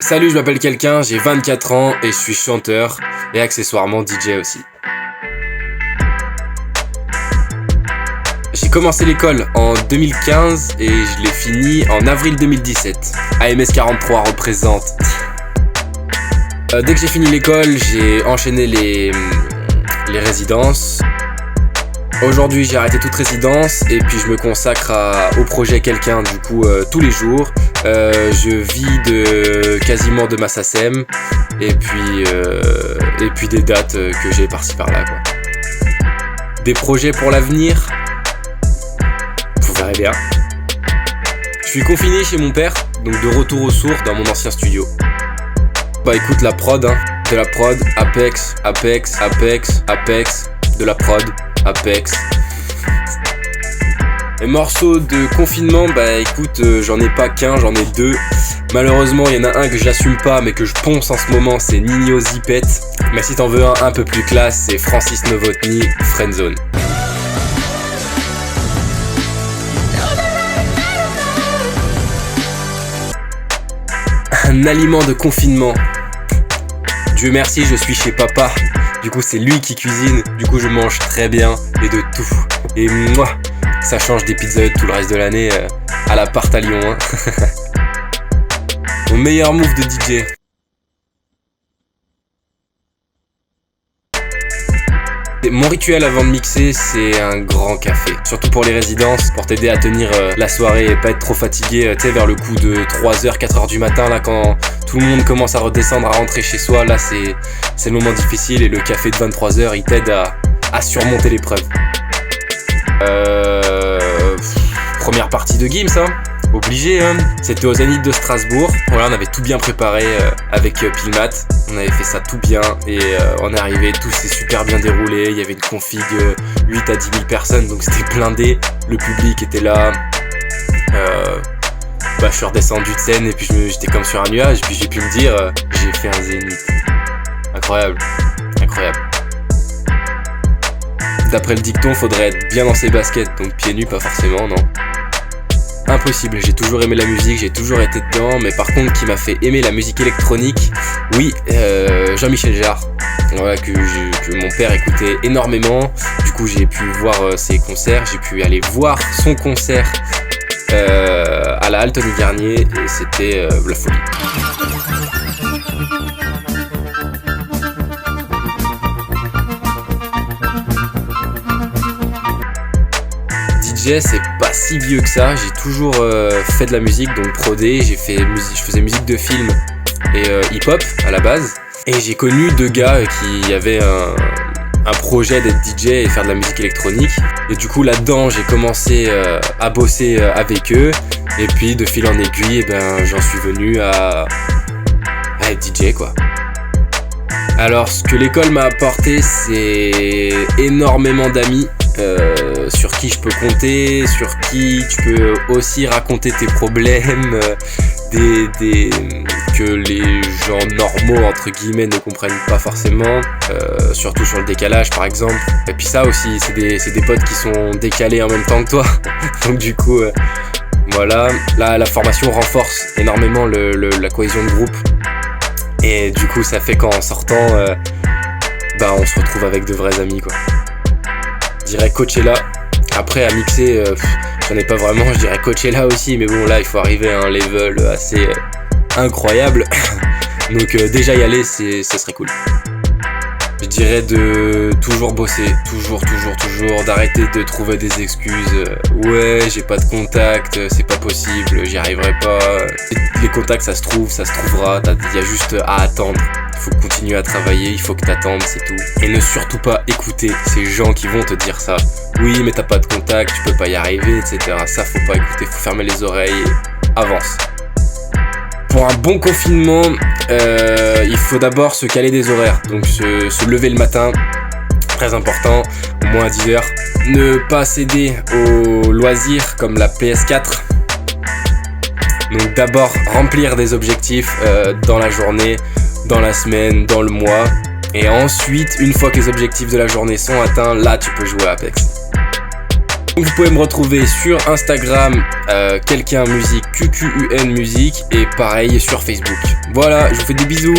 Salut, je m'appelle quelqu'un, j'ai 24 ans et je suis chanteur et accessoirement DJ aussi. J'ai commencé l'école en 2015 et je l'ai fini en avril 2017. AMS 43 représente. Dès que j'ai fini l'école, j'ai enchaîné les résidences. Aujourd'hui, j'ai arrêté toute résidence et puis je me consacre au projet quelqu'un du coup tous les jours. Je vis quasiment de ma SACEM et puis des dates que j'ai par-ci par-là quoi. Des projets pour l'avenir, vous verrez bien. Je suis confiné chez mon père, donc de retour aux sources dans mon ancien studio. Bah écoute la prod, de la prod, Apex, de la prod, Apex. Les morceaux de confinement, bah écoute, j'en ai pas qu'un, j'en ai deux. Malheureusement, il y en a un que j'assume pas, mais que je ponce en ce moment, c'est Nino Zipette. Mais si t'en veux un peu plus classe, c'est Francis Novotny, Friendzone. Un aliment de confinement. Dieu merci, je suis chez papa. Du coup, c'est lui qui cuisine. Du coup, je mange très bien et de tout. Et moi, ça change des Pizza Hut tout le reste de l'année à l'appart à Lyon. Mon meilleur move de DJ. Mon rituel avant de mixer, c'est un grand café. Surtout pour les résidences, pour t'aider à tenir la soirée et pas être trop fatigué, tu sais, vers le coup de 3h, 4h du matin, là, quand tout le monde commence à redescendre, à rentrer chez soi, là, c'est le moment difficile et le café de 23h, il t'aide à surmonter l'épreuve. Première partie de Gims, obligé, C'était au Zénith de Strasbourg. Voilà, on avait tout bien préparé avec Pilmat. On avait fait ça tout bien et on est arrivé, tout s'est super bien déroulé. Il y avait une config 8 à 10 000 personnes, donc c'était blindé. Le public était là. Je suis redescendu de scène et puis j'étais comme sur un nuage. Puis j'ai pu me dire, j'ai fait un Zénith. Incroyable. D'après le dicton, faudrait être bien dans ses baskets, donc pieds nus, pas forcément, non. Impossible, j'ai toujours aimé la musique, j'ai toujours été dedans, mais par contre, qui m'a fait aimer la musique électronique, oui, Jean-Michel Jarre, voilà, que mon père écoutait énormément. Du coup, j'ai pu voir ses concerts, j'ai pu aller voir son concert à la Halle Tony Garnier, et c'était la folie. DJ, c'est pas si vieux que ça, j'ai toujours fait de la musique, donc prodé, je faisais musique de film et hip-hop à la base. Et j'ai connu deux gars qui avaient un projet d'être DJ et faire de la musique électronique. Et du coup là-dedans, j'ai commencé à bosser avec eux. Et puis de fil en aiguille, j'en suis venu à être DJ quoi. Alors ce que l'école m'a apporté, c'est énormément d'amis. Sur qui je peux compter, sur qui tu peux aussi raconter tes problèmes, que les gens normaux entre guillemets ne comprennent pas forcément, surtout sur le décalage par exemple. Et puis ça aussi, c'est des potes qui sont décalés en même temps que toi. Donc du coup, voilà, la formation renforce énormément la cohésion de groupe. Et du coup, ça fait qu'en sortant, on se retrouve avec de vrais amis quoi. Je dirais Coachella. Après à mixer, j'en ai pas vraiment, je dirais Coachella aussi, mais bon là il faut arriver à un level assez incroyable. Donc déjà y aller, ça serait cool. Je dirais de toujours bosser, toujours, d'arrêter de trouver des excuses. Ouais, j'ai pas de contact, c'est pas possible, j'y arriverai pas. Les contacts ça se trouve, ça se trouvera, y a juste à attendre. Il faut continuer à travailler, il faut que t'attendes, c'est tout. Et ne surtout pas écouter ces gens qui vont te dire ça. Oui, mais t'as pas de contact, tu peux pas y arriver, etc. Ça, faut pas écouter, faut fermer les oreilles et avance. Pour un bon confinement, il faut d'abord se caler des horaires. Donc se lever le matin, très important, au moins à 10h. Ne pas céder aux loisirs comme la PS4. Donc d'abord remplir des objectifs dans la journée, dans la semaine, dans le mois. Et ensuite, une fois que les objectifs de la journée sont atteints, là tu peux jouer à Apex. Donc vous pouvez me retrouver sur Instagram, quelqu'un musique, QQUN musique, et pareil sur Facebook. Voilà, je vous fais des bisous.